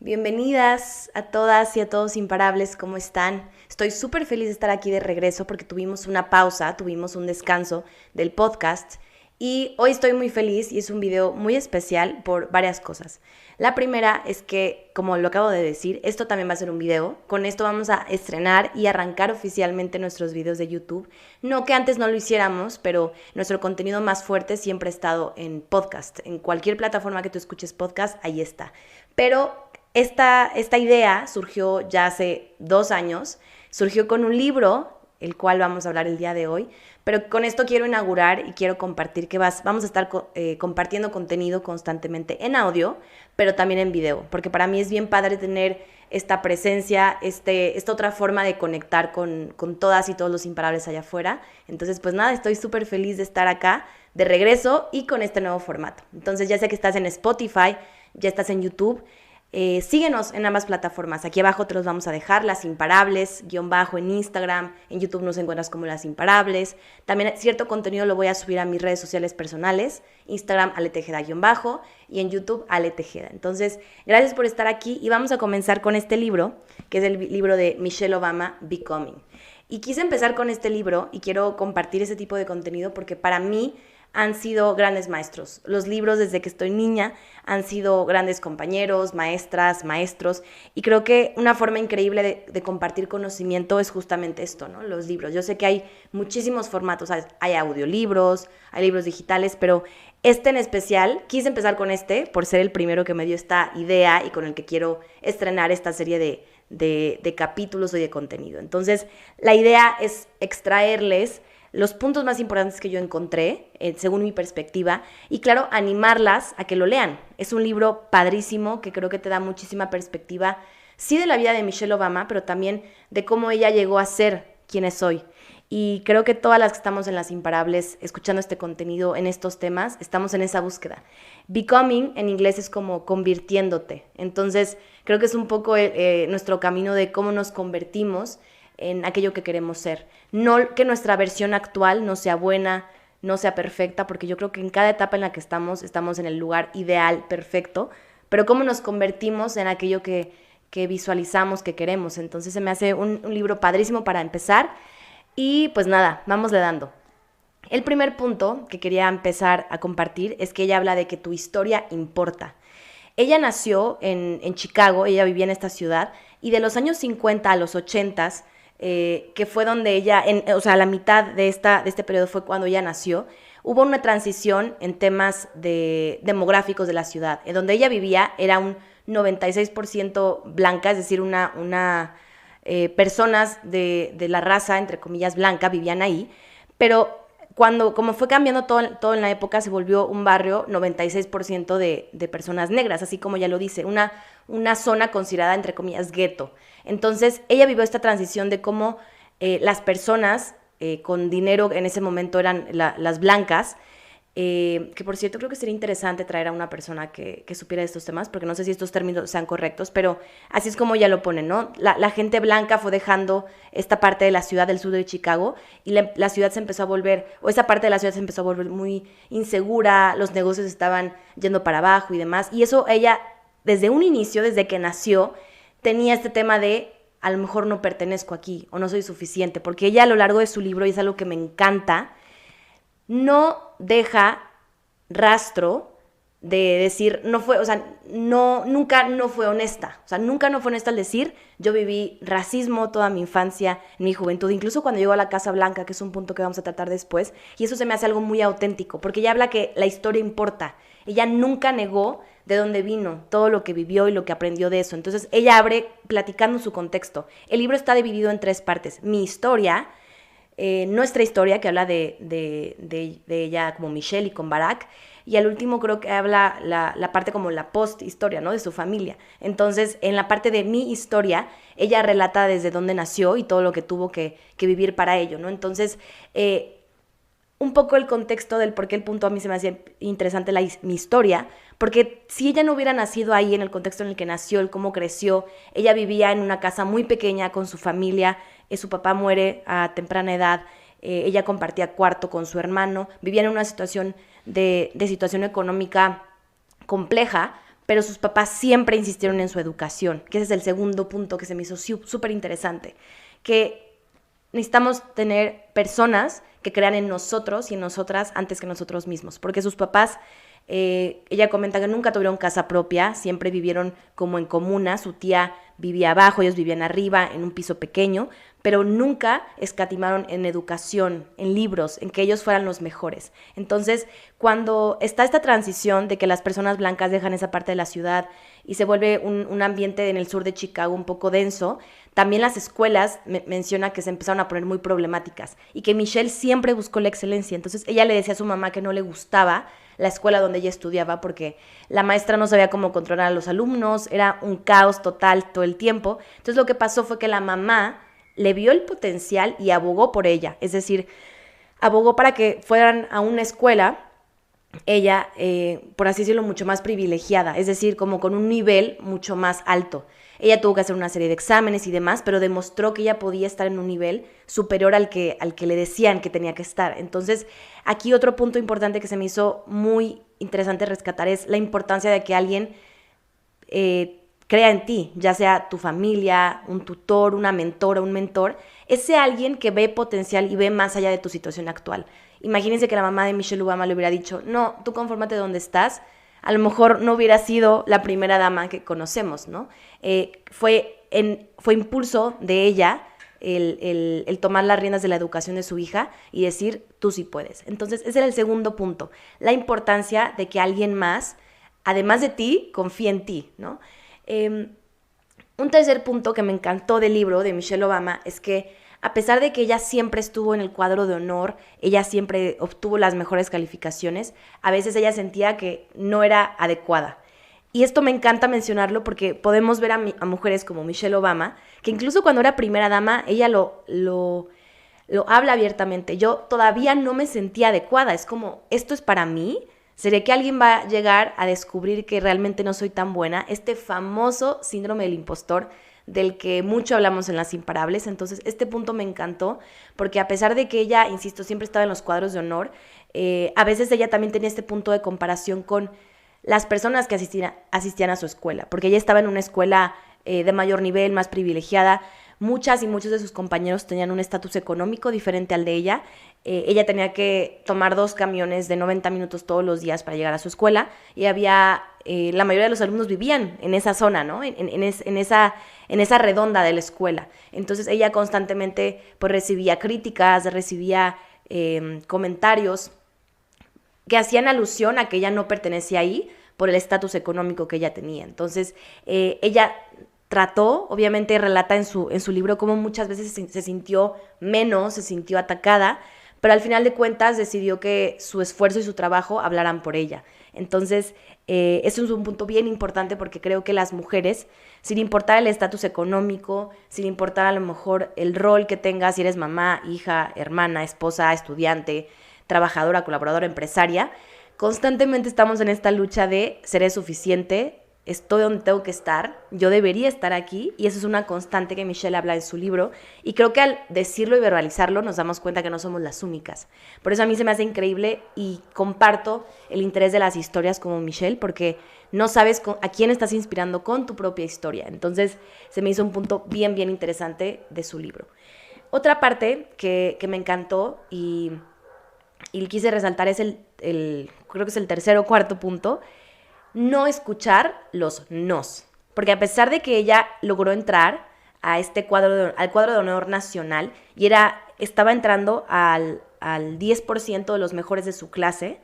Bienvenidas a todas y a todos imparables, ¿cómo están? Estoy súper feliz de estar aquí de regreso porque tuvimos una pausa, tuvimos un descanso del podcast y hoy estoy muy feliz y es un video muy especial por varias cosas. La primera es que, como lo acabo de decir, esto también va a ser un video. Con esto vamos a estrenar y arrancar oficialmente nuestros videos de YouTube. No que antes no lo hiciéramos, pero nuestro contenido más fuerte siempre ha estado en podcast. En cualquier plataforma que tú escuches podcast, ahí está. Pero esta idea surgió ya hace 2 años, surgió con un libro, el cual vamos a hablar el día de hoy, pero con esto quiero inaugurar y quiero compartir que vamos a estar compartiendo contenido constantemente en audio, pero también en video, porque para mí es bien padre tener esta presencia, esta otra forma de conectar con todas y todos los imparables allá afuera. Entonces, pues nada, estoy súper feliz de estar acá de regreso y con este nuevo formato. Entonces, ya sé que estás en Spotify, ya estás en YouTube. Síguenos en ambas plataformas. Aquí abajo te los vamos a dejar, Las Imparables, _, en Instagram, en YouTube nos encuentras como Las Imparables. También cierto contenido lo voy a subir a mis redes sociales personales, Instagram aletejeda _ y en YouTube aletejeda. Entonces, gracias por estar aquí y vamos a comenzar con este libro, que es el libro de Michelle Obama, Becoming. Y quise empezar con este libro y quiero compartir ese tipo de contenido porque para mí han sido grandes maestros. Los libros desde que estoy niña han sido grandes compañeros, maestras, maestros, y creo que una forma increíble de compartir conocimiento es justamente esto, ¿no? Los libros. Yo sé que hay muchísimos formatos, hay audiolibros, hay libros digitales, pero este en especial, quise empezar con este por ser el primero que me dio esta idea y con el que quiero estrenar esta serie de capítulos y de contenido. Entonces, la idea es extraerles los puntos más importantes que yo encontré, según mi perspectiva, y claro, animarlas a que lo lean. Es un libro padrísimo que creo que te da muchísima perspectiva, sí de la vida de Michelle Obama, pero también de cómo ella llegó a ser quien es hoy. Y creo que todas las que estamos en Las Imparables, escuchando este contenido en estos temas, estamos en esa búsqueda. Becoming en inglés es como convirtiéndote. Entonces, creo que es un poco nuestro camino de cómo nos convertimos en aquello que queremos ser. No que nuestra versión actual no sea buena, no sea perfecta, porque yo creo que en cada etapa en la que estamos en el lugar ideal, perfecto, pero cómo nos convertimos en aquello que visualizamos, que queremos. Entonces se me hace un libro padrísimo para empezar y pues nada, vámosle dando. El primer punto que quería empezar a compartir es que ella habla de que tu historia importa. Ella nació en Chicago, ella vivía en esta ciudad, y de los años 50 a los 80, que fue donde ella, o sea, la mitad de este periodo fue cuando ella nació, hubo una transición en temas demográficos de la ciudad. En donde ella vivía era un 96% blanca, es decir, personas de la raza, entre comillas, blanca, vivían ahí, pero como fue cambiando todo en la época, se volvió un barrio 96% de personas negras, así como ya lo dice, una zona considerada, entre comillas, gueto. Entonces, ella vivió esta transición de cómo las personas con dinero en ese momento eran las blancas, que por cierto creo que sería interesante traer a una persona que supiera de estos temas, porque no sé si estos términos sean correctos, pero así es como ya lo ponen, ¿no? La gente blanca fue dejando esta parte de la ciudad del sur de Chicago y la ciudad se empezó a volver, o esa parte de la ciudad se empezó a volver muy insegura, los negocios estaban yendo para abajo y demás, y eso ella, desde un inicio, desde que nació, tenía este tema de a lo mejor no pertenezco aquí o no soy suficiente, porque ella a lo largo de su libro, y es algo que me encanta, no deja rastro de decir, no fue, o sea, nunca no fue honesta, o sea, nunca no fue honesta al decir, yo viví racismo toda mi infancia, en mi juventud, incluso cuando llegó a la Casa Blanca, que es un punto que vamos a tratar después, y eso se me hace algo muy auténtico, porque ella habla que la historia importa, ella nunca negó de dónde vino, todo lo que vivió y lo que aprendió de eso, entonces ella abre platicando su contexto. El libro está dividido en 3 partes, mi historia, nuestra historia, que habla de ella como Michelle y con Barack, y al último creo que habla la parte como la post-historia, ¿no? De su familia. Entonces, en la parte de mi historia, ella relata desde dónde nació y todo lo que tuvo que vivir para ello, ¿no? Entonces, un poco el contexto del por qué el punto a mí se me hacía interesante mi historia, porque si ella no hubiera nacido ahí en el contexto en el que nació, el cómo creció, ella vivía en una casa muy pequeña con su familia, su papá muere a temprana edad, ella compartía cuarto con su hermano, vivía en una situación de situación económica compleja, pero sus papás siempre insistieron en su educación, que ese es el segundo punto que se me hizo súper interesante, que necesitamos tener personas que crean en nosotros y en nosotras antes que nosotros mismos, porque sus papás, ella comenta que nunca tuvieron casa propia, siempre vivieron como en comuna, su tía vivía abajo, ellos vivían arriba en un piso pequeño, pero nunca escatimaron en educación, en libros, en que ellos fueran los mejores. Entonces, cuando está esta transición de que las personas blancas dejan esa parte de la ciudad y se vuelve un ambiente en el sur de Chicago un poco denso, también las escuelas menciona que se empezaron a poner muy problemáticas y que Michelle siempre buscó la excelencia. Entonces, ella le decía a su mamá que no le gustaba la escuela donde ella estudiaba porque la maestra no sabía cómo controlar a los alumnos, era un caos total todo el tiempo. Entonces, lo que pasó fue que la mamá le vio el potencial y abogó por ella, es decir, abogó para que fueran a una escuela, ella, por así decirlo, mucho más privilegiada, es decir, como con un nivel mucho más alto. Ella tuvo que hacer una serie de exámenes y demás, pero demostró que ella podía estar en un nivel superior al que le decían que tenía que estar. Entonces, aquí otro punto importante que se me hizo muy interesante rescatar es la importancia de que alguien crea en ti, ya sea tu familia, un tutor, una mentora, un mentor, ese alguien que ve potencial y ve más allá de tu situación actual. Imagínense que la mamá de Michelle Obama le hubiera dicho, no, tú confórmate donde estás, a lo mejor no hubiera sido la primera dama que conocemos, ¿no? Fue impulso de ella el tomar las riendas de la educación de su hija y decir, tú sí puedes. Entonces, ese era el segundo punto, la importancia de que alguien más, además de ti, confíe en ti, ¿no? Un tercer punto que me encantó del libro de Michelle Obama es que a pesar de que ella siempre estuvo en el cuadro de honor, ella siempre obtuvo las mejores calificaciones, a veces ella sentía que no era adecuada. Y esto me encanta mencionarlo porque podemos ver a mujeres como Michelle Obama, que incluso cuando era primera dama, ella lo habla abiertamente. Yo todavía no me sentía adecuada, es como, ¿esto es para mí? ¿Será que alguien va a llegar a descubrir que realmente no soy tan buena? Este famoso síndrome del impostor del que mucho hablamos en Las Imparables. Entonces, este punto me encantó porque a pesar de que ella, insisto, siempre estaba en los cuadros de honor, a veces ella también tenía este punto de comparación con las personas que asistían a su escuela, porque ella estaba en una escuela de mayor nivel, más privilegiada. Muchas y muchos de sus compañeros tenían un estatus económico diferente al de ella. Ella tenía que tomar 2 camiones de 90 minutos todos los días para llegar a su escuela y la mayoría de los alumnos vivían en esa zona, ¿no? En esa redonda de la escuela. Entonces ella constantemente pues, recibía críticas, recibía comentarios que hacían alusión a que ella no pertenecía ahí por el estatus económico que ella tenía. Entonces ella trató, obviamente relata en su libro cómo muchas veces se sintió menos, se sintió atacada, pero al final de cuentas decidió que su esfuerzo y su trabajo hablaran por ella. Entonces, eso es un punto bien importante porque creo que las mujeres, sin importar el estatus económico, sin importar a lo mejor el rol que tengas, si eres mamá, hija, hermana, esposa, estudiante, trabajadora, colaboradora, empresaria, constantemente estamos en esta lucha de seré suficiente, estoy donde tengo que estar, yo debería estar aquí, y eso es una constante que Michelle habla en su libro, y creo que al decirlo y verbalizarlo nos damos cuenta que no somos las únicas. Por eso a mí se me hace increíble y comparto el interés de las historias como Michelle, porque no sabes a quién estás inspirando con tu propia historia. Entonces se me hizo un punto bien, bien interesante de su libro. Otra parte que me encantó y quise resaltar es creo que es el tercer o cuarto punto, no escuchar los nos. Porque a pesar de que ella logró entrar a al cuadro de honor nacional y estaba entrando al 10% de los mejores de su clase,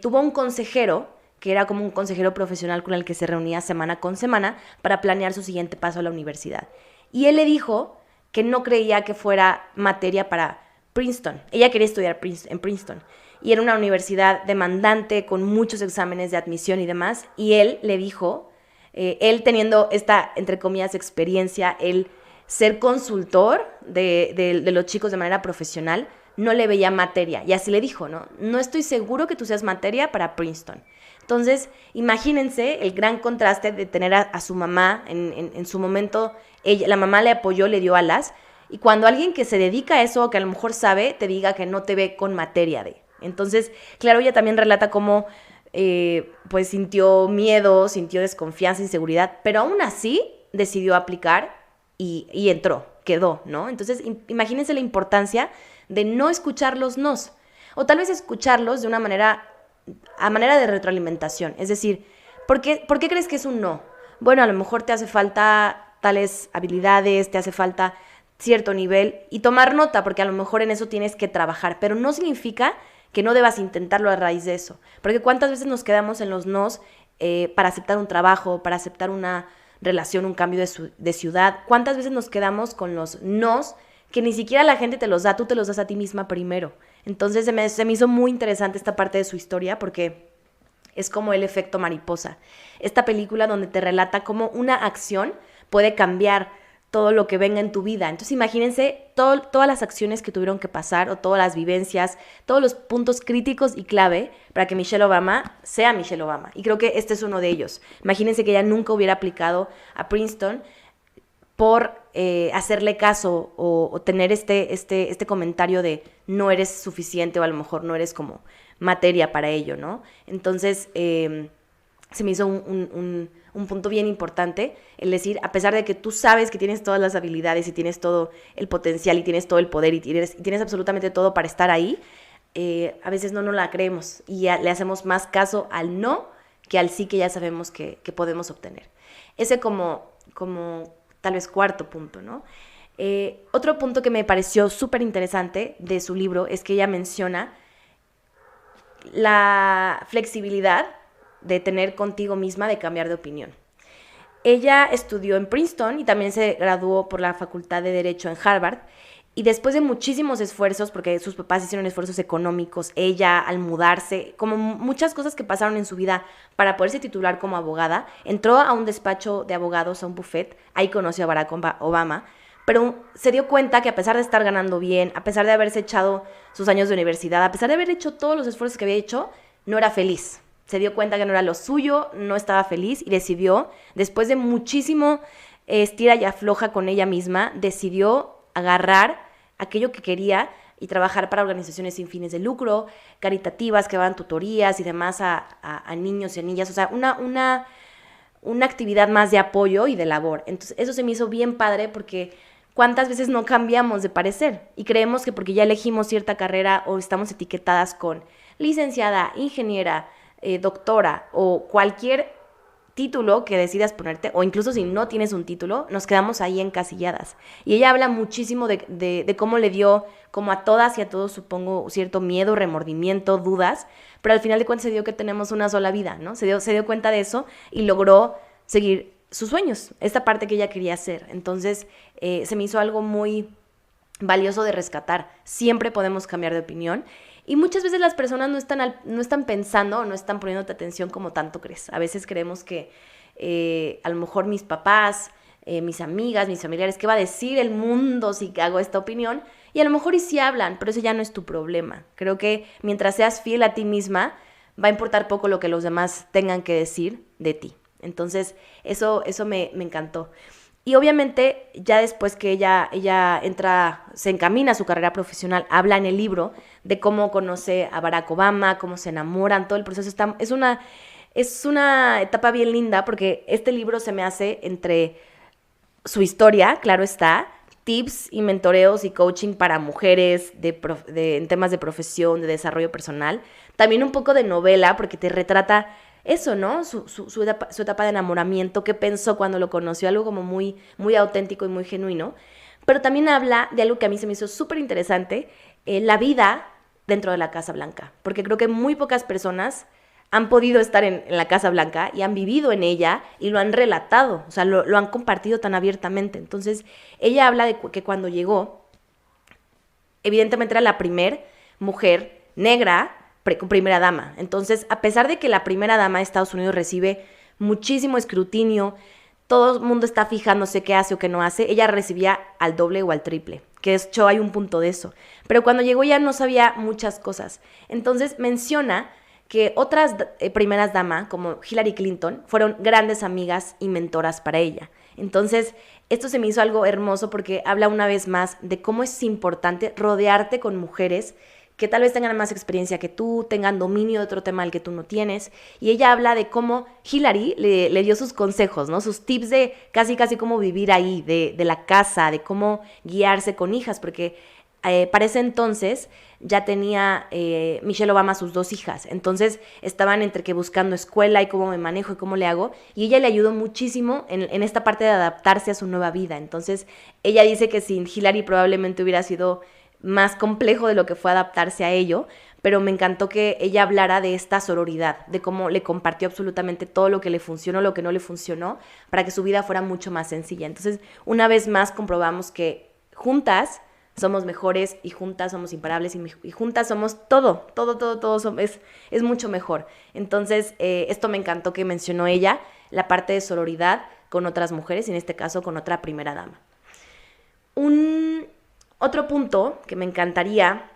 tuvo un consejero que era como un consejero profesional con el que se reunía semana con semana para planear su siguiente paso a la universidad. Y él le dijo que no creía que fuera materia para Princeton. Ella quería estudiar en Princeton. Y era una universidad demandante, con muchos exámenes de admisión y demás. Y él le dijo, él teniendo esta, entre comillas, experiencia, el ser consultor de los chicos de manera profesional, no le veía materia. Y así le dijo, no estoy seguro que tú seas materia para Princeton. Entonces, imagínense el gran contraste de tener a su mamá, en su momento, la mamá le apoyó, le dio alas, y cuando alguien que se dedica a eso, que a lo mejor sabe, te diga que no te ve con materia de. Entonces, claro, ella también relata cómo pues sintió miedo, sintió desconfianza, inseguridad, pero aún así decidió aplicar y entró, quedó, ¿no? Entonces, imagínense la importancia de no escuchar los nos, o tal vez escucharlos de una manera, a manera de retroalimentación. Es decir, ¿por qué crees que es un no? Bueno, a lo mejor te hace falta tales habilidades, te hace falta cierto nivel, y tomar nota, porque a lo mejor en eso tienes que trabajar, pero no significa que no debas intentarlo a raíz de eso, porque cuántas veces nos quedamos en los nos para aceptar un trabajo, para aceptar una relación, un cambio de ciudad, cuántas veces nos quedamos con los nos que ni siquiera la gente te los da, tú te los das a ti misma primero. Entonces se me hizo muy interesante esta parte de su historia, porque es como el efecto mariposa. Esta película donde te relata cómo una acción puede cambiar todo lo que venga en tu vida. Entonces imagínense todas las acciones que tuvieron que pasar, o todas las vivencias, todos los puntos críticos y clave para que Michelle Obama sea Michelle Obama. Y creo que este es uno de ellos. Imagínense que ella nunca hubiera aplicado a Princeton por hacerle caso o tener este comentario de no eres suficiente, o a lo mejor no eres como materia para ello, ¿no? Entonces se me hizo un punto bien importante, el decir, a pesar de que tú sabes que tienes todas las habilidades y tienes todo el potencial y tienes todo el poder y tienes absolutamente todo para estar ahí, a veces no nos la creemos y le hacemos más caso al no que al sí que ya sabemos que podemos obtener. Ese como tal vez cuarto punto, ¿no? Otro punto que me pareció súper interesante de su libro es que ella menciona la flexibilidad de tener contigo misma, de cambiar de opinión. Ella estudió en Princeton y también se graduó por la Facultad de Derecho en Harvard, y después de muchísimos esfuerzos, porque sus papás hicieron esfuerzos económicos, ella al mudarse, como muchas cosas que pasaron en su vida para poderse titular como abogada, entró a un despacho de abogados, a un buffet, ahí conoció a Barack Obama, pero se dio cuenta que a pesar de estar ganando bien, a pesar de haberse echado sus años de universidad, a pesar de haber hecho todos los esfuerzos que había hecho, no era feliz. Se dio cuenta que no era lo suyo, no estaba feliz y decidió, después de muchísimo estira y afloja con ella misma, decidió agarrar aquello que quería y trabajar para organizaciones sin fines de lucro, caritativas, que daban tutorías y demás a niños y a niñas, o sea, una actividad más de apoyo y de labor. Entonces eso se me hizo bien padre, porque ¿cuántas veces no cambiamos de parecer? Y creemos que porque ya elegimos cierta carrera o estamos etiquetadas con licenciada, ingeniera, doctora o cualquier título que decidas ponerte, o incluso si no tienes un título, nos quedamos ahí encasilladas. Y ella habla muchísimo de cómo le dio, como a todas y a todos, supongo, cierto miedo, remordimiento, dudas, pero al final de cuentas se dio que tenemos una sola vida, ¿no? Se dio cuenta de eso y logró seguir sus sueños, esta parte que ella quería hacer. Entonces se me hizo algo muy valioso de rescatar. Siempre podemos cambiar de opinión. Y muchas veces las personas no están pensando o no están poniéndote atención como tanto crees. A veces creemos que a lo mejor mis papás, mis amigas, mis familiares, ¿qué va a decir el mundo si hago esta opinión? Y a lo mejor y sí hablan, pero eso ya no es tu problema. Creo que mientras seas fiel a ti misma, va a importar poco lo que los demás tengan que decir de ti. Entonces, eso me encantó. Y obviamente, ya después que ella se encamina a su carrera profesional, habla en el libro de cómo conoce a Barack Obama, cómo se enamoran, todo el proceso. Es una etapa bien linda, porque este libro se me hace entre su historia, claro está, tips y mentoreos y coaching para mujeres en temas de profesión, de desarrollo personal. También un poco de novela, porque te retrata eso, ¿no? Su etapa de enamoramiento, qué pensó cuando lo conoció, algo como muy, muy auténtico y muy genuino. Pero también habla de algo que a mí se me hizo súper interesante, la vida dentro de la Casa Blanca. Porque creo que muy pocas personas han podido estar en la Casa Blanca y han vivido en ella y lo han relatado, o sea, lo han compartido tan abiertamente. Entonces, ella habla de que cuando llegó, evidentemente era la primer mujer negra primera dama. Entonces, a pesar de que la primera dama de Estados Unidos recibe muchísimo escrutinio, todo el mundo está fijándose qué hace o qué no hace, ella recibía al doble o al triple, que de hecho hay un punto de eso. Pero cuando llegó ya no sabía muchas cosas. Entonces menciona que otras primeras damas, como Hillary Clinton, fueron grandes amigas y mentoras para ella. Entonces, esto se me hizo algo hermoso, porque habla una vez más de cómo es importante rodearte con mujeres que tal vez tengan más experiencia que tú, tengan dominio de otro tema del que tú no tienes. Y ella habla de cómo Hillary le dio sus consejos, ¿no? Sus tips de casi cómo vivir ahí, de la casa, de cómo guiarse con hijas, porque para ese entonces ya tenía Michelle Obama sus 2 hijas. Entonces estaban entre que buscando escuela y cómo me manejo y cómo le hago. Y ella le ayudó muchísimo en esta parte de adaptarse a su nueva vida. Entonces ella dice que sin Hillary probablemente hubiera sido más complejo de lo que fue adaptarse a ello, pero me encantó que ella hablara de esta sororidad, de cómo le compartió absolutamente todo lo que le funcionó, lo que no le funcionó, para que su vida fuera mucho más sencilla. Entonces, una vez más comprobamos que juntas somos mejores y juntas somos imparables y juntas somos todo es mucho mejor. Entonces, esto me encantó que mencionó ella, la parte de sororidad con otras mujeres y en este caso con otra primera dama. Otro punto que me encantaría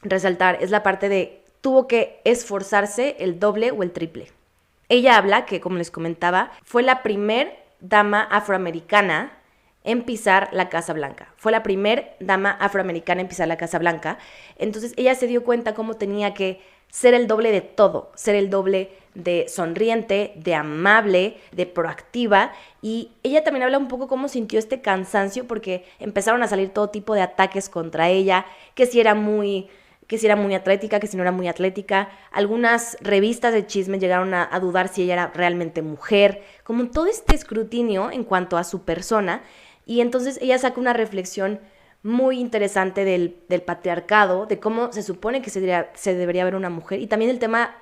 resaltar es la parte de tuvo que esforzarse el doble o el triple. Ella habla que, como les comentaba, fue la primer dama afroamericana en pisar la Casa Blanca. Fue la primer dama afroamericana en pisar la Casa Blanca. Entonces ella se dio cuenta cómo tenía que ser el doble de todo, ser el doble de sonriente, de amable, de proactiva. Y ella también habla un poco cómo sintió este cansancio porque empezaron a salir todo tipo de ataques contra ella, que si era muy atlética, que si no era muy atlética. Algunas revistas de chisme llegaron a dudar si ella era realmente mujer, como todo este escrutinio en cuanto a su persona. Y entonces ella saca una reflexión muy interesante del patriarcado, de cómo se supone que se debería ver una mujer, y también del tema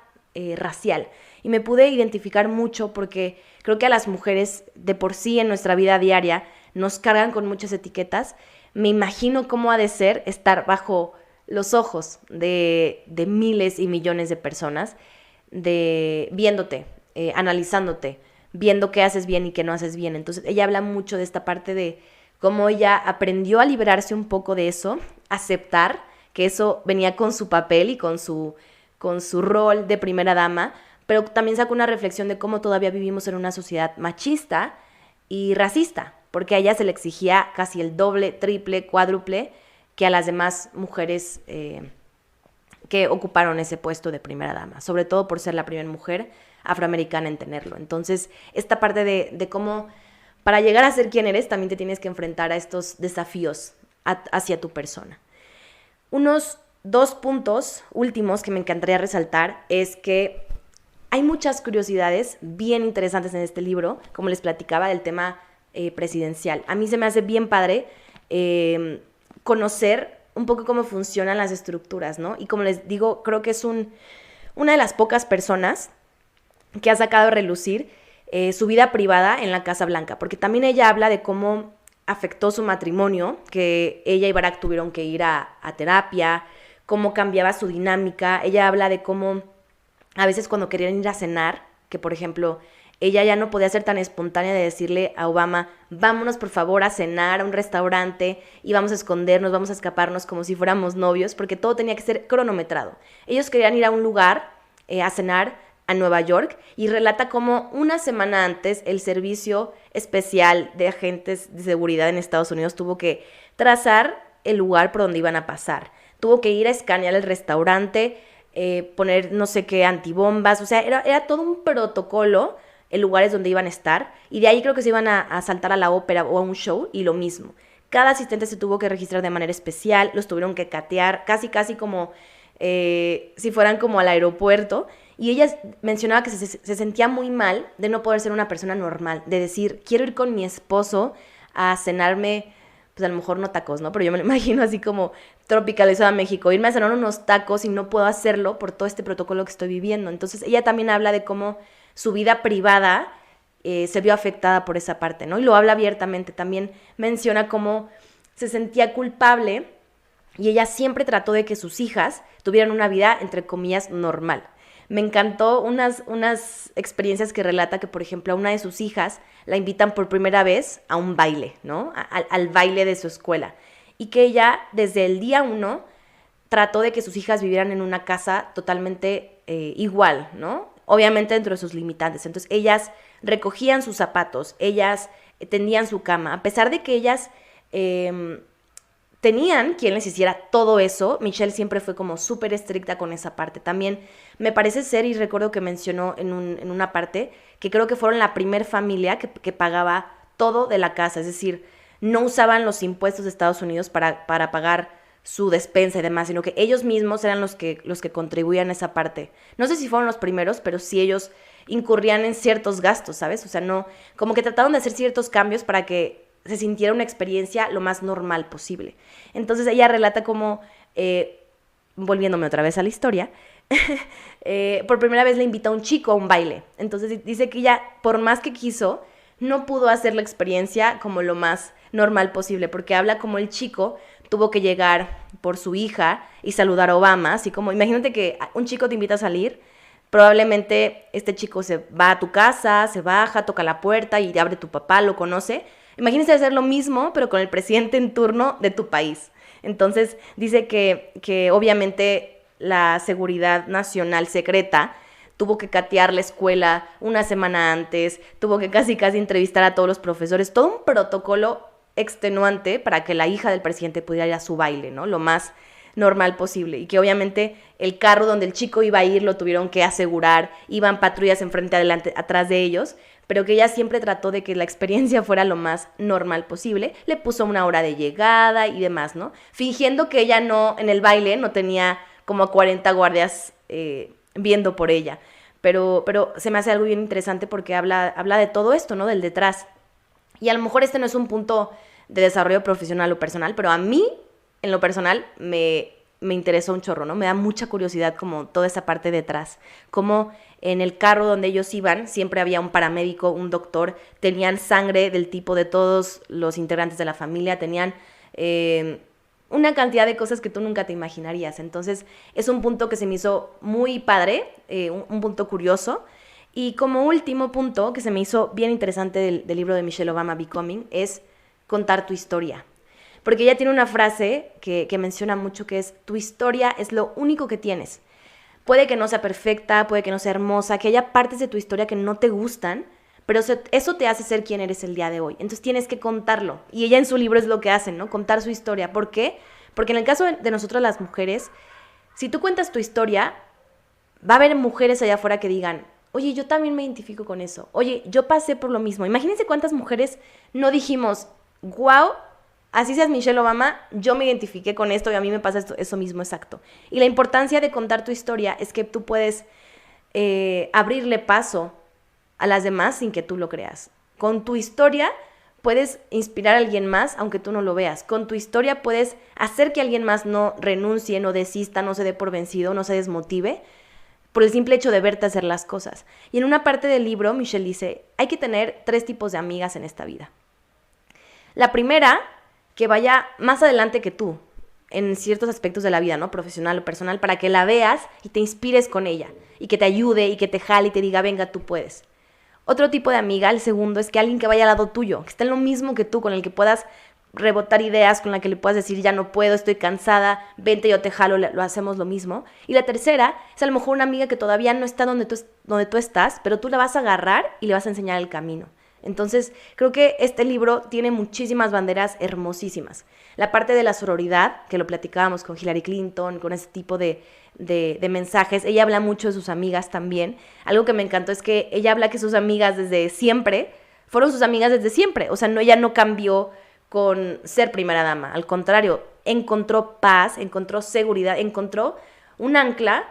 racial. Y me pude identificar mucho porque creo que a las mujeres de por sí en nuestra vida diaria nos cargan con muchas etiquetas. Me imagino cómo ha de ser estar bajo los ojos de miles y millones de personas, viéndote, analizándote, viendo qué haces bien y qué no haces bien. Entonces ella habla mucho de esta parte de cómo ella aprendió a liberarse un poco de eso, aceptar que eso venía con su papel y con su rol de primera dama, pero también sacó una reflexión de cómo todavía vivimos en una sociedad machista y racista, porque a ella se le exigía casi el doble, triple, cuádruple que a las demás mujeres que ocuparon ese puesto de primera dama, sobre todo por ser la primera mujer afroamericana en tenerlo. Entonces, esta parte de cómo para llegar a ser quien eres también te tienes que enfrentar a estos desafíos hacia tu persona. Unos 2 puntos últimos que me encantaría resaltar es que hay muchas curiosidades bien interesantes en este libro, como les platicaba del tema presidencial. A mí se me hace bien padre conocer un poco cómo funcionan las estructuras, ¿no? Y como les digo, creo que es una de las pocas personas que ha sacado a relucir su vida privada en la Casa Blanca, porque también ella habla de cómo afectó su matrimonio, que ella y Barack tuvieron que ir a terapia, cómo cambiaba su dinámica. Ella habla de cómo a veces cuando querían ir a cenar, que por ejemplo ella ya no podía ser tan espontánea de decirle a Obama, vámonos por favor a cenar a un restaurante y vamos a escondernos, vamos a escaparnos como si fuéramos novios, porque todo tenía que ser cronometrado. Ellos querían ir a un lugar a cenar a Nueva York y relata cómo una semana antes el Servicio Especial de Agentes de Seguridad en Estados Unidos tuvo que trazar el lugar por donde iban a pasar. Tuvo que ir a escanear el restaurante, poner no sé qué antibombas, o sea, era todo un protocolo en lugares donde iban a estar, y de ahí creo que se iban a saltar a la ópera o a un show, y lo mismo. Cada asistente se tuvo que registrar de manera especial, los tuvieron que catear, casi como si fueran como al aeropuerto, y ella mencionaba que se sentía muy mal de no poder ser una persona normal, de decir, quiero ir con mi esposo a cenarme, pues a lo mejor no tacos, ¿no? Pero yo me lo imagino así como tropicalizado a México, irme a cenar unos tacos y no puedo hacerlo por todo este protocolo que estoy viviendo. Entonces ella también habla de cómo su vida privada se vio afectada por esa parte, ¿no? Y lo habla abiertamente. También menciona cómo se sentía culpable y ella siempre trató de que sus hijas tuvieran una vida, entre comillas, normal. Me encantó unas experiencias que relata que, por ejemplo, a una de sus hijas la invitan por primera vez a un baile, ¿no? Al baile de su escuela. Y que ella, desde el día 1, trató de que sus hijas vivieran en una casa totalmente igual, ¿no? Obviamente dentro de sus limitantes. Entonces, ellas recogían sus zapatos, ellas tendían su cama. A pesar de que ellas tenían quien les hiciera todo eso. Michelle siempre fue como súper estricta con esa parte. También me parece ser, y recuerdo que mencionó en una parte, que creo que fueron la primer familia que pagaba todo de la casa. Es decir, no usaban los impuestos de Estados Unidos para pagar su despensa y demás, sino que ellos mismos eran los que contribuían a esa parte. No sé si fueron los primeros, pero sí ellos incurrían en ciertos gastos, ¿sabes? O sea, no, como que trataron de hacer ciertos cambios para que se sintiera una experiencia lo más normal posible. Entonces ella relata como, volviéndome otra vez a la historia, por primera vez le invita a un chico a un baile. Entonces dice que ella, por más que quiso, no pudo hacer la experiencia como lo más normal posible, porque habla como el chico tuvo que llegar por su hija y saludar a Obama, así como, imagínate que un chico te invita a salir, probablemente este chico se va a tu casa, se baja, toca la puerta y te abre tu papá, lo conoce. Imagínense hacer lo mismo, pero con el presidente en turno de tu país. Entonces dice que obviamente la seguridad nacional secreta tuvo que catear la escuela una semana antes, tuvo que casi entrevistar a todos los profesores, todo un protocolo extenuante para que la hija del presidente pudiera ir a su baile, ¿no? Lo más normal posible. Y que obviamente el carro donde el chico iba a ir lo tuvieron que asegurar, iban patrullas enfrente, adelante, atrás de ellos, pero que ella siempre trató de que la experiencia fuera lo más normal posible. Le puso una hora de llegada y demás, ¿no? Fingiendo que ella no, en el baile, no tenía como 40 guardias viendo por ella. Pero se me hace algo bien interesante porque habla de todo esto, ¿no? Del detrás. Y a lo mejor este no es un punto de desarrollo profesional o personal, pero a mí, en lo personal, me interesó un chorro, ¿no? Me da mucha curiosidad como toda esa parte detrás. Como en el carro donde ellos iban, siempre había un paramédico, un doctor, tenían sangre del tipo de todos los integrantes de la familia, tenían una cantidad de cosas que tú nunca te imaginarías. Entonces, es un punto que se me hizo muy padre, un punto curioso. Y como último punto que se me hizo bien interesante del libro de Michelle Obama, Becoming, es contar tu historia. Porque ella tiene una frase que menciona mucho que es: tu historia es lo único que tienes. Puede que no sea perfecta, puede que no sea hermosa, que haya partes de tu historia que no te gustan, pero eso te hace ser quien eres el día de hoy. Entonces tienes que contarlo. Y ella en su libro es lo que hace, ¿no? Contar su historia. ¿Por qué? Porque en el caso de nosotros las mujeres, si tú cuentas tu historia, va a haber mujeres allá afuera que digan: oye, yo también me identifico con eso. Oye, yo pasé por lo mismo. Imagínense cuántas mujeres no dijimos: wow, así seas Michelle Obama, yo me identifiqué con esto y a mí me pasa eso mismo, exacto. Y la importancia de contar tu historia es que tú puedes abrirle paso a las demás sin que tú lo creas. Con tu historia puedes inspirar a alguien más aunque tú no lo veas. Con tu historia puedes hacer que alguien más no renuncie, no desista, no se dé por vencido, no se desmotive por el simple hecho de verte hacer las cosas. Y en una parte del libro, Michelle dice: hay que tener 3 tipos de amigas en esta vida. La primera, que vaya más adelante que tú en ciertos aspectos de la vida, ¿no? Profesional o personal, para que la veas y te inspires con ella y que te ayude y que te jale y te diga: venga, tú puedes. Otro tipo de amiga, el segundo, es que alguien que vaya al lado tuyo, que esté en lo mismo que tú, con el que puedas rebotar ideas, con la que le puedas decir: ya no puedo, estoy cansada, vente, yo te jalo, lo hacemos lo mismo. Y la tercera es a lo mejor una amiga que todavía no está donde tú estás, pero tú la vas a agarrar y le vas a enseñar el camino. Entonces, creo que este libro tiene muchísimas banderas hermosísimas. La parte de la sororidad, que lo platicábamos con Hillary Clinton, con ese tipo de mensajes. Ella habla mucho de sus amigas también. Algo que me encantó es que ella habla que sus amigas desde siempre fueron sus amigas desde siempre. O sea, ella no cambió con ser primera dama. Al contrario, encontró paz, encontró seguridad, encontró un ancla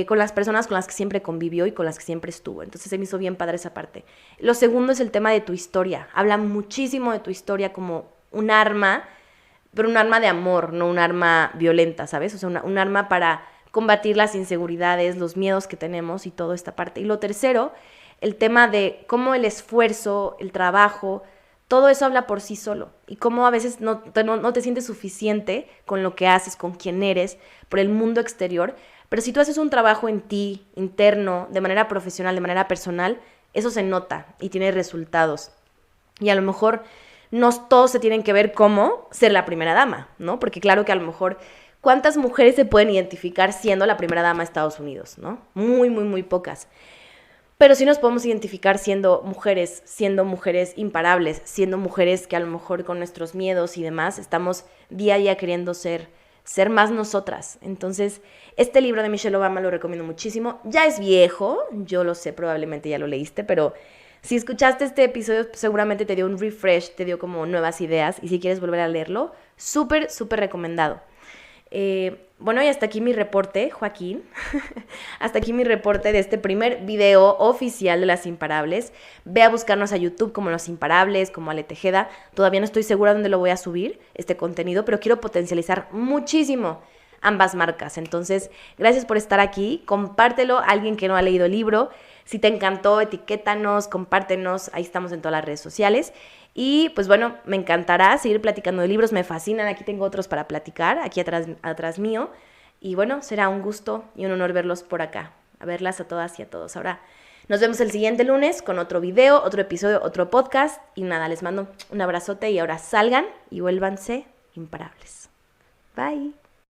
con las personas con las que siempre convivió y con las que siempre estuvo. Entonces se me hizo bien padre esa parte. Lo segundo es el tema de tu historia. Habla muchísimo de tu historia como un arma, pero un arma de amor, no un arma violenta, ¿sabes? O sea, un arma para combatir las inseguridades, los miedos que tenemos y toda esta parte. Y lo tercero, el tema de cómo el esfuerzo, el trabajo, todo eso habla por sí solo. Y cómo a veces no te sientes suficiente con lo que haces, con quién eres, por el mundo exterior. Pero si tú haces un trabajo en ti, interno, de manera profesional, de manera personal, eso se nota y tiene resultados. Y a lo mejor no todos se tienen que ver cómo ser la primera dama, ¿no? Porque claro que a lo mejor, ¿cuántas mujeres se pueden identificar siendo la primera dama de Estados Unidos, ¿no? Muy, muy, muy pocas. Pero sí nos podemos identificar siendo mujeres imparables, siendo mujeres que a lo mejor con nuestros miedos y demás estamos día a día queriendo ser más nosotras. Entonces, este libro de Michelle Obama lo recomiendo muchísimo. Ya es viejo, yo lo sé, probablemente ya lo leíste, pero si escuchaste este episodio seguramente te dio un refresh, te dio como nuevas ideas, y si quieres volver a leerlo, súper, súper recomendado. Bueno, y hasta aquí mi reporte, Joaquín. Hasta aquí mi reporte de este primer video oficial de Las Imparables. Ve a buscarnos a YouTube como Los Imparables, como Ale Tejeda. Todavía no estoy segura dónde lo voy a subir, este contenido, pero quiero potencializar muchísimo ambas marcas. Entonces, gracias por estar aquí. Compártelo a alguien que no ha leído el libro. Si te encantó, etiquétanos, compártenos. Ahí estamos en todas las redes sociales. Y pues bueno, me encantará seguir platicando de libros, me fascinan, aquí tengo otros para platicar, aquí atrás mío. Y bueno, será un gusto y un honor verlos por acá, a verlas a todas y a todos. Ahora nos vemos el siguiente lunes con otro video, otro episodio, otro podcast. Y nada, les mando un abrazote y ahora salgan y vuélvanse imparables. Bye.